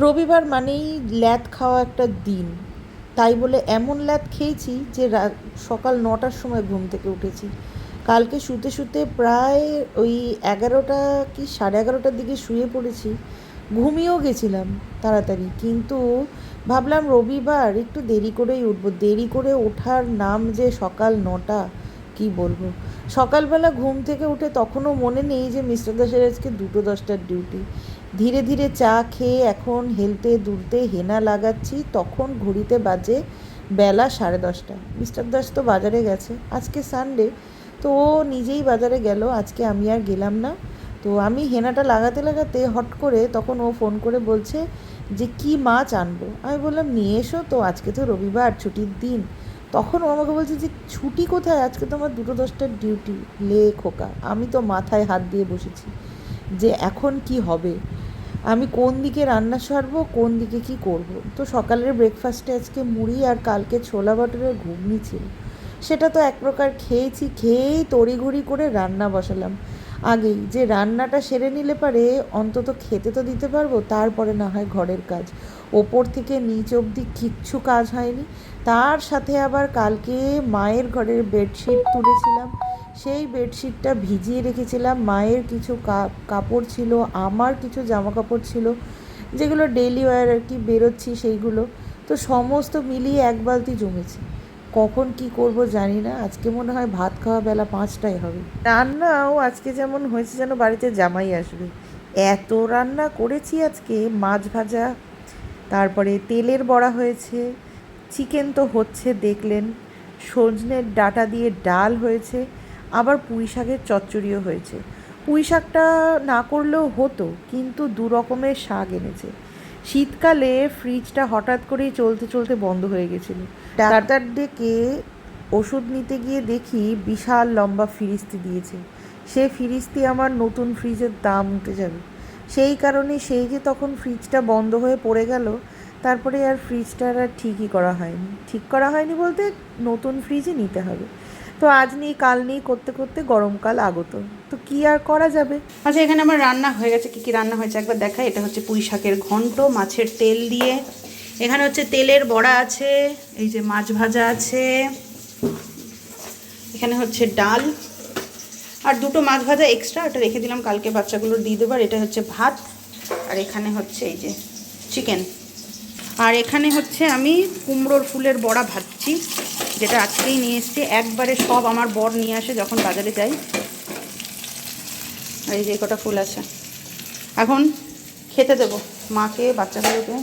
রবিবার মানেই ল্যাদ খাওয়া একটা দিন, তাই বলে এমন ল্যাদ খেয়েছি যে সকাল 9টার সময় ঘুম থেকে উঠেছি। কালকে শুতে শুতে প্রায় ওই 11টা কি 11:30টার দিকে শুয়ে পড়েছি। ঘুমিয়েও গেছিলাম তাড়াতাড়ি, কিন্তু ভাবলাম রবিবার একটু দেরি করেই উঠবো। দেরি করে ওঠার নাম যে সকাল 9টা, কি বলবো। সকালবেলা ঘুম থেকে উঠে তখনও মনে নেই যে মিস্টার দাসের আজকে 2:10টার ডিউটি। ধীরে ধীরে চা খেয়ে এখন হেলতে দুলতে হেনা লাগাচ্ছি, তখন ঘড়িতে বাজে বেলা 10:30। মিস্টার দাস তো বাজারে গেছে, আজকে সানডে, তো ও নিজেই বাজারে গেল, আজকে আমি আর গেলাম না। তো আমি হেনাটা লাগাতে লাগাতে হট করে তখন ও ফোন করে বলছে যে কি মাছ আনবো। আমি বললাম নিয়ে এসো, তো আজকে তো রবিবার ছুটির দিন। তখন ও আমাকে বলছে যে ছুটি কোথায়, আজকে তো আমার 2:10টার ডিউটি। লে খোকা, আমি তো মাথায় হাত দিয়ে বসেছি যে এখন কি হবে, আমি কোন দিকে রান্না সারবো, কোন দিকে কি করব। তো সকালের ব্রেকফাস্টে আজকে মুড়ি আর কালকে ছোলা বাটুরের ঘুগনি ছিল, সেটা তো এক প্রকার খেয়েছি। খেয়েই তড়িঘড়ি করে রান্না বসালাম। আগেই যে রান্নাটা সেরে নিলে পারে অন্তত খেতে তো দিতে পারবো, তারপরে না হয় ঘরের কাজ। ওপর থেকে নিচ অবধি কিচ্ছু কাজ হয়নি। তার সাথে আবার কালকে মায়ের ঘরের বেডশিট তুলেছিলাম, সেই বেডশিটটা ভিজিয়ে রেখেছিলাম। মায়ের কিছু কাপড় ছিল, আমার কিছু জামা কাপড় ছিল, যেগুলো ডেইলি ওয়্যার আর কি বেরোচ্ছি সেইগুলো। তো সমস্ত মিলিয়ে এক বালতি জমেছে। কখন কি করব জানি না, আজকে মনে হয় ভাত খাওয়া বেলা 5টায় হবে। রান্নাও আজকে যেমন হয়েছে যেন বাড়িতে জামাই আসবে, এত রান্না করেছি আজকে। মাছ ভাজা, তারপরে তেলের বড়া হয়েছে, চিকেন তো হচ্ছে দেখলেন, সজনের ডাঁটা দিয়ে ডাল হয়েছে, আবার পুঁই শাকের চচ্চড়িও হয়েছে। পুঁই শাকটা না করলেও হতো, কিন্তু 2 রকমের শাক এনেছে। শীতকালে ফ্রিজটা হঠাৎ করেই চলতে চলতে বন্ধ হয়ে গেছিলো। ডাক্তার ডেকে ওষুধ নিতে গিয়ে দেখি বিশাল লম্বা ফিরিস্তি দিয়েছে। সে ফিরিস্তি আমার নতুন ফ্রিজের দাম উঠে যাবে। সেই কারণে সেই যে তখন ফ্রিজটা বন্ধ হয়ে পড়ে গেল, তারপরে আর ফ্রিজটার আর ঠিকই করা হয়নি। ঠিক করা হয়নি বলতে নতুন ফ্রিজই নিতে হবে। তো আজ নেই কাল নেই করতে করতে গরমকাল আগত, তো কি আর করা যাবে। আচ্ছা, এখানে আমার রান্না হয়ে গেছে। কী কী রান্না হয়েছে একবার দেখাই। এটা হচ্ছে পুঁই শাকের ঘন্ট মাছের তেল দিয়ে। এখানে হচ্ছে তেলের বড়া আছে, এই যে মাছ ভাজা আছে, এখানে হচ্ছে ডাল, আর 2টো মাছ ভাজা এক্সট্রা, ওটা রেখে দিলাম কালকে বাচ্চাগুলোর দিয়ে দেবার। এটা হচ্ছে ভাত, আর এখানে হচ্ছে এই যে চিকেন। আর এখানে হচ্ছে আমি কুমড়োর ফুলের বড়া ভাজছি, যেটা আজকেই নিয়ে এসছি। একবারে সব আমার বর নিয়ে আসে যখন বাজারে যাই। আর এই যে কটা ফুল আছে। এখন খেতে দেবো মাকে, বাচ্চাগুলোকে।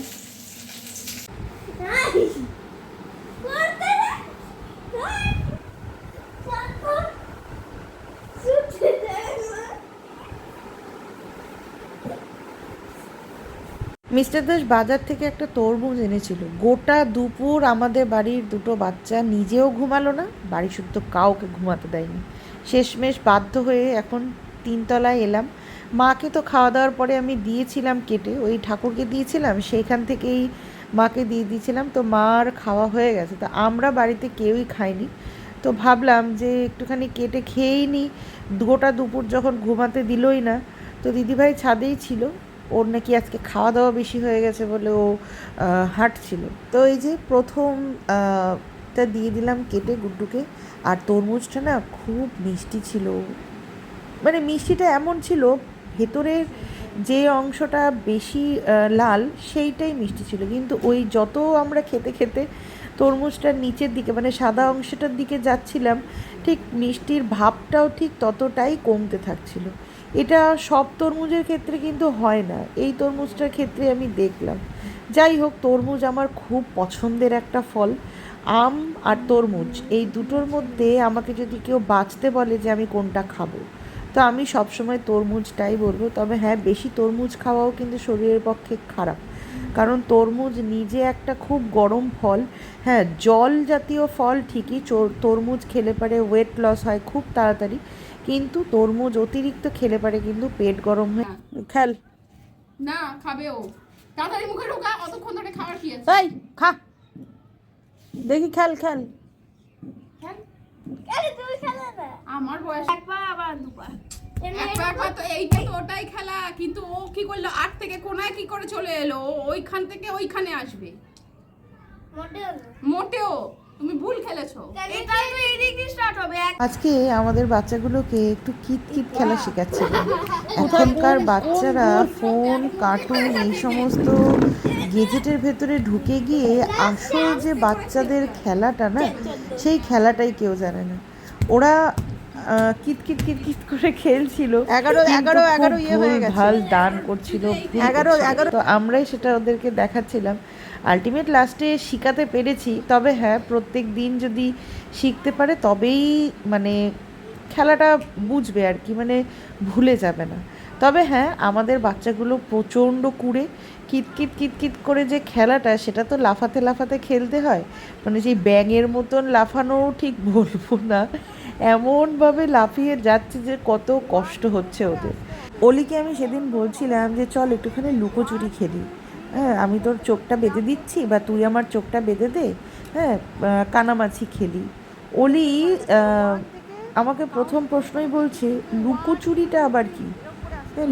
মিস্টার দাস বাজার থেকে একটা তরমুজ এনেছিল। গোটা দুপুর আমাদের বাড়ির 2টো বাচ্চা নিজেও ঘুমালো না, বাড়ি শুদ্ধ কাউকে ঘুমাতে দেয়নি। শেষমেশ বাধ্য হয়ে এখন 3তলায় এলাম। মাকে তো খাওয়া দাওয়ার পরে আমি দিয়েছিলাম কেটে, ওই ঠাকুরকে দিয়েছিলাম, সেইখান থেকেই মাকে দিয়ে দিয়েছিলাম। তো মার খাওয়া হয়ে গেছে, তো আমরা বাড়িতে কেউই খাইনি। তো ভাবলাম যে একটুখানি কেটে খেয়েই নিই, গোটা দুপুর যখন ঘুমাতে দিলই না। তো দিদিভাই ছাদেই ছিল, ওর নাকি আজকে খাওয়া দাওয়া বেশি হয়ে গেছে বলে ও হাঁটছিল। তো এই যে প্রথম টা দিয়ে দিলাম কেটে গুড্ডুকে। আর তরমুজটা না খুব মিষ্টি ছিল, মানে মিষ্টিটা এমন ছিল, ভেতরের যে অংশটা বেশি লাল সেইটাই মিষ্টি ছিল, কিন্তু ওই যত আমরা খেতে খেতে তরমুজটার নিচের দিকে মানে সাদা অংশটার দিকে যাচ্ছিলাম, ঠিক মিষ্টির ভাবটাও ঠিক ততটাই কমতে থাকছিল। এটা সব তরমুজের ক্ষেত্রে কিন্তু হয় না, এই তরমুজটার ক্ষেত্রে আমি দেখলাম। যাই হোক, তরমুজ আমার খুব পছন্দের একটা ফল। আম আর তরমুজ এই দুটোর মধ্যে আমাকে যদি কেউ বাছতে বলে যে আমি কোনটা খাবো, তো আমি সবসময় তরমুজটাই বলবো। তবে হ্যাঁ, বেশি তরমুজ খাওয়াও কিন্তু শরীরের পক্ষে খারাপ, কারণ তরমুজ নিজে একটা খুব গরম ফল। হ্যাঁ, জল জাতীয় ফল ঠিকই, তরমুজ খেলে পারে ওয়েট লস হয় খুব তাড়াতাড়ি, কিন্তু তরমুজ অতিরিক্ত খেলে পারে কিন্তু পেট গরম হয়। খেল না খাবে ও, তাড়াতাড়ি মুখে ঢোকা, অতক্ষণ ধরে খাবার কি আছে? এই খা, দেখি খেল খেল। খেল। আরে তুই খেলে না, আমার বয়স একবার আবার দুবার। একবার তো এইটা তো ওটাই খেলা, কিন্তু ও কি করলো, 8 থেকে কোনায় কি করে চলে এলো, ও ওইখান থেকে ওইখানে আসবে। মোটেও তুমি ভুল খেলেছো। এটাই তো এদিকে স্টার্ট হবে। আজকে আমাদের বাচ্চাগুলোকে একটু কিতকিত খেলা শেখাচ্ছিলাম। এখনকার বাচ্চারা ফোন, কার্টুন এই সমস্ত গেজেটের ভেতরে ঢুকে গিয়ে আসল যে বাচ্চাদের খেলাটা না, সেই খেলাটাই কেউ জানে না। ওরা কিতকিত কিতকিত করে খেলছিল, 11 ইয়ে হয়ে গেছে। ভাল দান করছিল, 11 তো আমরাই সেটা ওদেরকে দেখাচ্ছিলাম। আলটিমেট লাস্টে শিখাতে পেরেছি। তবে হ্যাঁ, প্রত্যেক দিন যদি শিখতে পারে তবেই মানে খেলাটা বুঝবে আর কি, মানে ভুলে যাবে না। তবে হ্যাঁ, আমাদের বাচ্চাগুলো প্রচণ্ড কুড়ে, কিতকিত কিতকিত করে যে খেলাটা, সেটা তো লাফাতে লাফাতে খেলতে হয়, মানে সেই ব্যাঙের মতন লাফানোও ঠিক বলবো না, এমনভাবে লাফিয়ে যাচ্ছে যে কত কষ্ট হচ্ছে ওদের। অলিকে আমি সেদিন বলছিলাম যে চল একটুখানি লুকোচুরি খেলি, হ্যাঁ আমি তোর চোখটা বেঁধে দিচ্ছি বা তুই আমার চোখটা বেঁধে দে, হ্যাঁ কানামাছি খেলি। অলি আমাকে প্রথম প্রশ্নই বলছে লুকোচুরিটা আবার কি?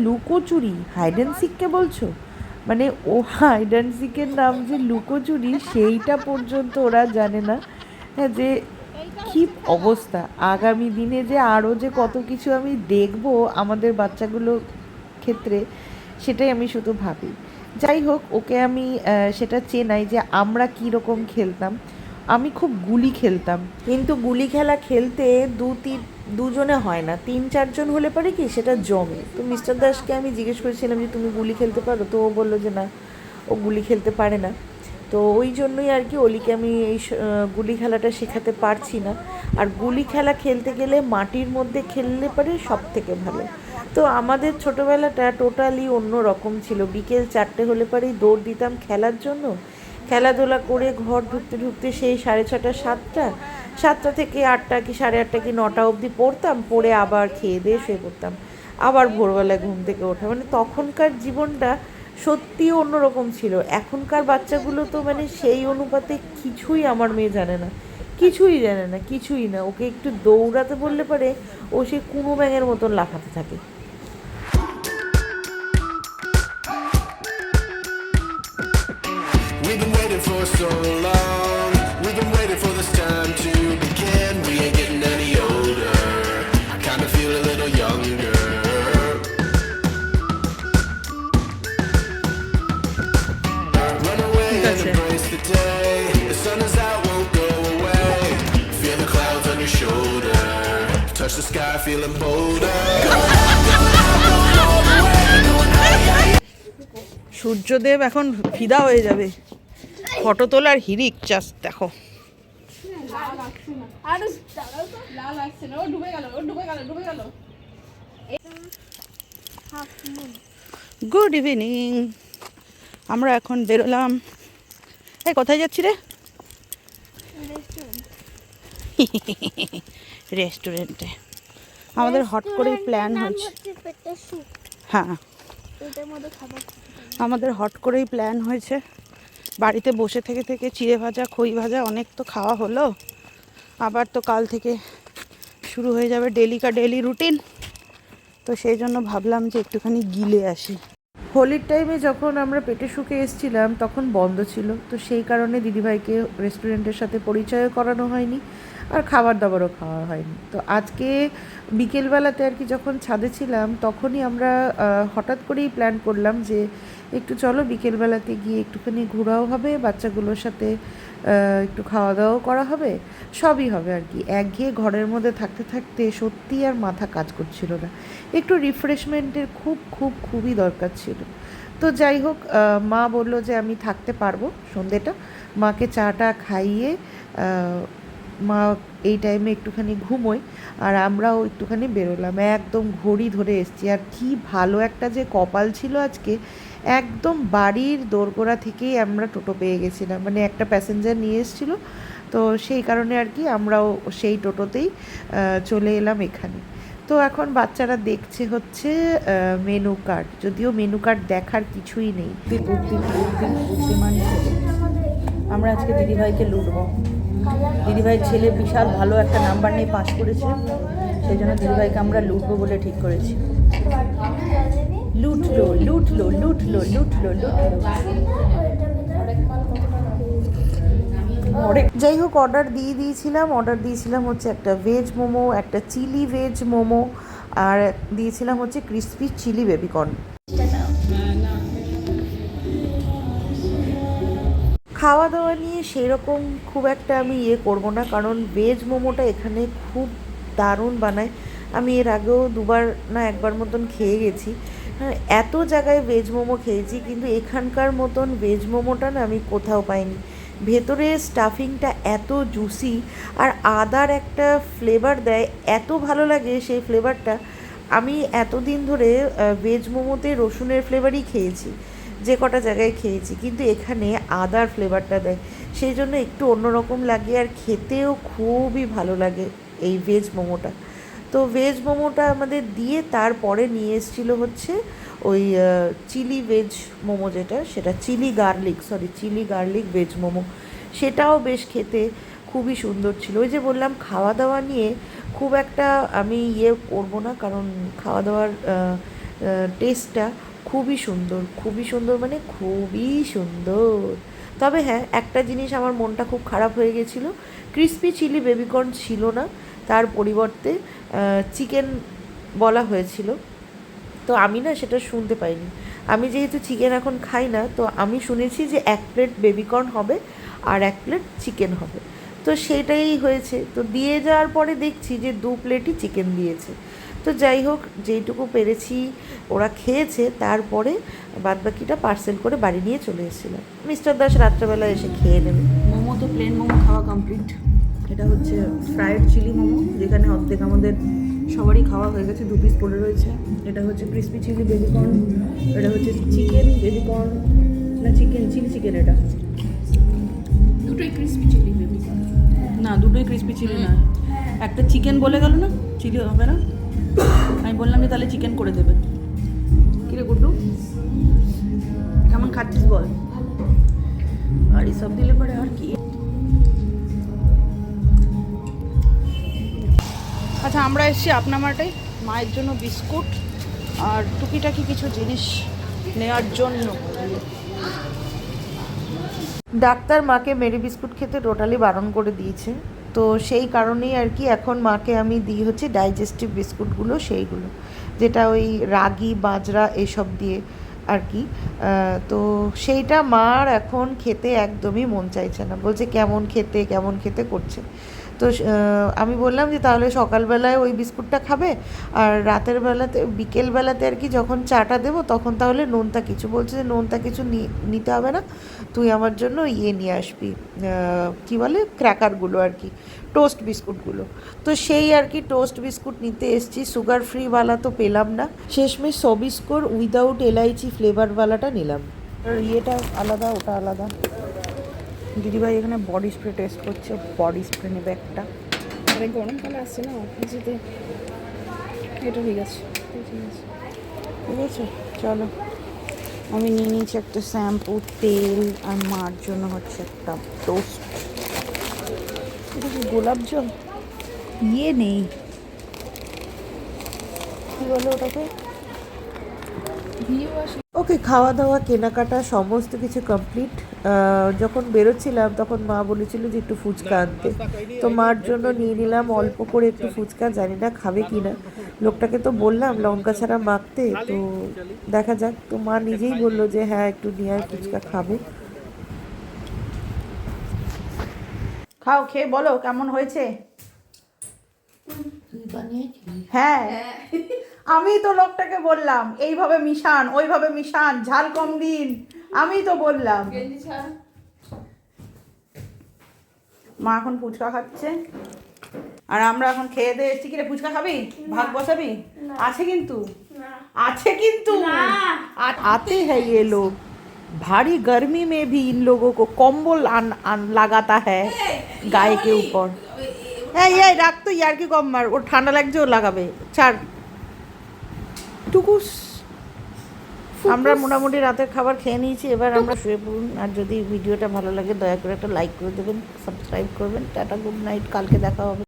লুকোচুরি হাইড অ্যান্ড সিককে বলছো? মানে ও হাইড অ্যান্ড সিকের নাম যে লুকোচুরি সেইটা পর্যন্ত ওরা জানে না। হ্যাঁ, যে কী অবস্থা, আগামী দিনে যে আরও যে কত কিছু আমি দেখব আমাদের বাচ্চাগুলোর ক্ষেত্রে, সেটাই আমি শুধু ভাবি। যাই হোক, ওকে আমি সেটা চেনাই যে আমরা কী রকম খেলতাম। আমি খুব গুলি খেলতাম, কিন্তু গুলি খেলা খেলতে দুজনে হয় না, 3-4 জন হলে পারে কি সেটা জমে। তো মিস্টার দাসকে আমি জিজ্ঞেস করেছিলাম যে তুমি গুলি খেলতে পারো? তো ও বললো যে না, ও গুলি খেলতে পারে না। তো ওই জন্যই আর কি অলিকে আমি এই গুলি খেলাটা শেখাতে পারছি না। আর গুলি খেলা খেলতে গেলে মাটির মধ্যে খেললে পারে সব থেকে ভালো। তো আমাদের ছোটোবেলাটা টোটালি অন্য রকম ছিল। বিকেল 4টে হলে পরেই দৌড় দিতাম খেলার জন্য। খেলাধুলা করে ঘর ঢুকতে ঢুকতে সেই 6:30 7টা থেকে 8টা কি 8:30 কি 9টা অবধি পড়তাম, পড়ে আবার খেয়ে দিয়ে শুয়ে পড়তাম, আবার ভোরবেলায় ঘুম থেকে ওঠা। মানে তখনকার জীবনটা সত্যিই অন্যরকম ছিল। এখনকার বাচ্চাগুলো তো মানে সেই অনুপাতে কিছুই আমার মেয়ে জানে না, কিছুই জানে না, কিছুই না। ওকে একটু দৌড়াতে বললে পারে ও সে কুনো ব্যাঙের মতন লাফাতে থাকে। We've been waiting for so long. We've been waiting for this time to begin. We ain't getting any older. I kinda feel a little younger. Run away and embrace the day. The sun is out, won't go away. Feel the clouds on your shoulder. Touch the sky, feeling bolder. সূর্যদেব এখন ফিদা হয়ে যাবে। Photo তোলার হিরিক just দেখো। আর লাল আসছে না, ও ডুবে গেল, ও ডুবে গেল, ডুবে গেল। Good evening. আমরা এখন বেরোলাম। এই কোথায় যাচ্ছি রে? রেস্টুরেন্টে। আমাদের হট করেই প্ল্যান হয়েছে। হ্যাঁ, আমাদের হট করেই প্ল্যান হয়েছে। বাড়িতে বসে থেকে থেকে চিড়ে ভাজা, খই ভাজা অনেক তো খাওয়া হলো। আবার তো কাল থেকে শুরু হয়ে যাবে ডেলি রুটিন। তো সেই জন্য ভাবলাম যে একটুখানি গিলে আসি। হোলির টাইমে যখন আমরা পেটে শুকে এসেছিলাম তখন বন্ধ ছিল, তো সেই কারণে দিদিভাইকে রেস্টুরেন্টের সাথে পরিচয়ও করানো হয়নি, আর খাবার দাবারও খাওয়া হয়নি। তো আজকে বিকেলবেলাতে আর কি যখন ছাদে ছিলাম তখনই আমরা হঠাৎ করেই প্ল্যান করলাম যে একটু চলো বিকেলবেলাতে গিয়ে একটুখানি ঘোরাও হবে, বাচ্চাগুলোর সাথে একটু খাওয়া দাওয়াও করা হবে, সবই হবে আর কি। একঘেয়ে ঘরের মধ্যে থাকতে থাকতে সত্যি আর মাথা কাজ করছিল না, একটু রিফ্রেশমেন্টের খুবই দরকার ছিল। তো যাই হোক, মা বলল যে আমি থাকতে পারবো সন্ধেটা, মাকে চাটা খাইয়ে মা এই টাইমে একটুখানি ঘুমোই, আর আমরাও একটুখানি বেরোলাম। একদম ঘড়ি ধরে এসছি। আর কি ভালো একটা যে কপাল ছিল আজকে, একদম বাড়ির দোরগোড়া থেকেই আমরা টোটো পেয়ে গেছিলাম, মানে একটা প্যাসেঞ্জার নিয়ে এসেছিলো, তো সেই কারণে আর কি আমরাও সেই টোটোতেই চলে এলাম এখানে। তো এখন বাচ্চারা দেখছে হচ্ছে মেনু কার্ড, যদিও মেনু কার্ড দেখার কিছুই নেই। বুদ্ধিমান ছেলে। আমরা আজকে দিদিভাইকে লুটবো। দিদিভাইয়ের ছেলে বিশাল ভালো একটা নাম্বার নিয়ে পাস করেছে, সেই জন্য দিদিভাইকে আমরা লুটবো বলে ঠিক করেছি। লুটলো লুটলো লুটলো লুটলো লুটলো। যাই হোক, অর্ডার দিয়েছিলাম হচ্ছে একটা ভেজ মোমো, একটা চিলি ভেজ মোমো, আর দিয়েছিলাম হচ্ছে ক্রিসপি চিলি বেবিকর্ন। খাওয়া দাওয়া নিয়ে সেরকম খুব একটা আমি করবো না, কারণ ভেজ মোমোটা এখানে খুব দারুণ বানায়। আমি এর আগেও 2বার না 1বার মতন খেয়ে গেছি। হ্যাঁ, এত জায়গায় ভেজ মোমো খেয়েছি, কিন্তু এখানকার মতন ভেজ মোমোটা না আমি কোথাও পাইনি। ভেতরে স্টাফিংটা এত জুসি, আর আদার একটা ফ্লেভার দেয়, এত ভালো লাগে সেই ফ্লেভারটা। আমি এতদিন ধরে ভেজ মোমোতে রসুনের ফ্লেভারই খেয়েছি, যে কটা জায়গায় খেয়েছি, কিন্তু এখানে আদার ফ্লেভারটা দেয়, সেই জন্য একটু অন্যরকম লাগে, আর খেতেও খুবই ভালো লাগে এই ভেজ মোমোটা। তো ভেজ মোমোটা আমাদের দিয়ে তারপরে নিয়ে এসেছিলো হচ্ছে ওই চিলি ভেজ মোমো, সেটা চিলি গার্লিক ভেজ মোমো। সেটাও বেশ খেতে খুবই সুন্দর ছিল। ওই যে বললাম, খাওয়া দাওয়া নিয়ে খুব একটা আমি করবো না, কারণ খাওয়া দাওয়ার টেস্টটা খুবই সুন্দর মানে খুবই সুন্দর। তবে হ্যাঁ, একটা জিনিস আমার মনটা খুব খারাপ হয়ে গেছিলো, ক্রিসপি চিলি বেবিকর্ন ছিল না, তার পরিবর্তে চিকেন বলা হয়েছিল। তো আমি না সেটা শুনতে পাইনি। আমি যেহেতু চিকেন এখন খাই না, তো আমি শুনেছি যে 1 প্লেট বেবিকর্ন হবে আর 1 প্লেট চিকেন হবে। তো সেটাই হয়েছে। তো দিয়ে যাওয়ার পরে দেখছি যে 2 প্লেটই চিকেন দিয়েছে। তো যাই হোক, যেইটুকু পেরেছি ওরা খেয়েছে, তারপরে বাদবাকিটা পার্সেল করে বাড়ি নিয়ে চলে এসেছিলাম। মিস্টার দাস রাত্রেবেলা এসে খেয়ে নেবে। মোমো তো প্লেন মোমো খাওয়া কমপ্লিট। এটা হচ্ছে ফ্রায়েড চিলি মোমো, যেখানে অর্ধেক আমাদের সবারই খাওয়া হয়ে গেছে, 2 পিস পড়ে রয়েছে। এটা হচ্ছে ক্রিসপি চিলি বেবিকর্ন, এটা হচ্ছে চিকেন বেবিকর্ন, না চিকেন চিকেন। এটা দুটোই ক্রিসপি চিলি বেবি। না, দুটোই ক্রিসপি চিলি না, একটা চিকেন বলে গেল না, চিলি হবে না। আমি বললাম যে তাহলে চিকেন করে দেবে। কিরে গুড্ডু, কেমন খাচ্ছিস বল? আর এসব দিলে পরে আর কি। আচ্ছা, আমরা এসেছি আপনার মাঠে মায়ের জন্য বিস্কুট আর টুকিটাকি কিছু জিনিস নেওয়ার জন্য। ডাক্তার মাকে মেরি বিস্কুট খেতে টোটালি বারণ করে দিয়েছে, তো সেই কারণেই আর কি এখন মাকে আমি দিই হচ্ছে ডাইজেস্টিভ বিস্কুটগুলো, সেইগুলো যেটা ওই রাগি বাজরা এসব দিয়ে আর কি। তো সেইটা মার এখন খেতে একদমই মন চাইছে না, বলছে কেমন খেতে করছে। তো আমি বললাম যে তাহলে সকালবেলায় ওই বিস্কুটটা খাবে, আর রাতের বেলাতে বিকেলবেলাতে আর কি যখন চাটা দেবো তখন তাহলে নোনতা কিছু, বলছে যে নোনতা কিছু নিতে হবে না, তুই আমার জন্য নিয়ে আসবি, কি বলে ক্র্যাকারগুলো আর কি, টোস্ট বিস্কুটগুলো। তো সেই আর কি টোস্ট বিস্কুট নিতে এসেছি। সুগার ফ্রিওয়ালা তো পেলাম না, শেষমেশ সবিস্কোর উইদাউট এলাইচি ফ্লেভারওয়ালাটা নিলাম। আর ইয়েটা আলাদা, ওটা আলাদা। দিদিভাই এখানে বডি স্প্রে টেস্ট করছে, বডি স্প্রে নেবে একটা। আরে গরমকালে আসছে না অফিসেতে, এটা ঠিক আছে। ঠিক আছে, চলো। আমি নিয়ে নিয়েছি একটা শ্যাম্পু, তেল, আর মার জন্য হচ্ছে একটা টোস্ট। এটা কি গোলাপ জল? নেই, কী বলে ওটাকে? ওকে, খাওয়া দাওয়া কেনাকাটা সমস্ত কিছু কমপ্লিট। যখন বেরোচ্ছিলাম তখন মা বলেছিল যে একটু ফুচকা আনতে, তো মার জন্য নিয়ে নিলাম অল্প করে একটু ফুচকা। জানি না খাবে কি না, লোকটাকে তো বললাম লঙ্কা ছাড়া মাখতে, তো দেখা যাক। তো মা নিজেই বললো যে হ্যাঁ একটু নিয়ে আয়, ফুচকা খাবে। খাও, খেয়ে বলো কেমন হয়েছে। হ্যাঁ, আমি তো লোকটাকে বললাম এইভাবে মিশান, ওইভাবে মিশান, ঝাল কম দিন, আমি তো বললাম। মা এখন ফুচকা খাচ্ছে, আর আমরা এখন খেয়ে দিয়ে এসেছি। কিরে ফুচকা খাবি? ভাগ বসাবি? আছে কিন্তু, আছে কিন্তু, आते हैं ये लोग, भारी गर्मी में भी इन लोगों को कम्बल लगाता है गाय के ऊपर। এই রাখ তো, ইয়ার কি কম মার, ওর ঠান্ডা লাগছে, ও লাগাবে, ছাড় টুকুস। আমরা মোটামুটি রাতের খাবার খেয়ে নিয়েছি, এবার আমরা শুয়ে পড়ুন। আর যদি ভিডিওটা ভালো লাগে দয়া করে একটা লাইক করে দেবেন, সাবস্ক্রাইব করবেন। টাটা, গুড নাইট, কালকে দেখা হবে।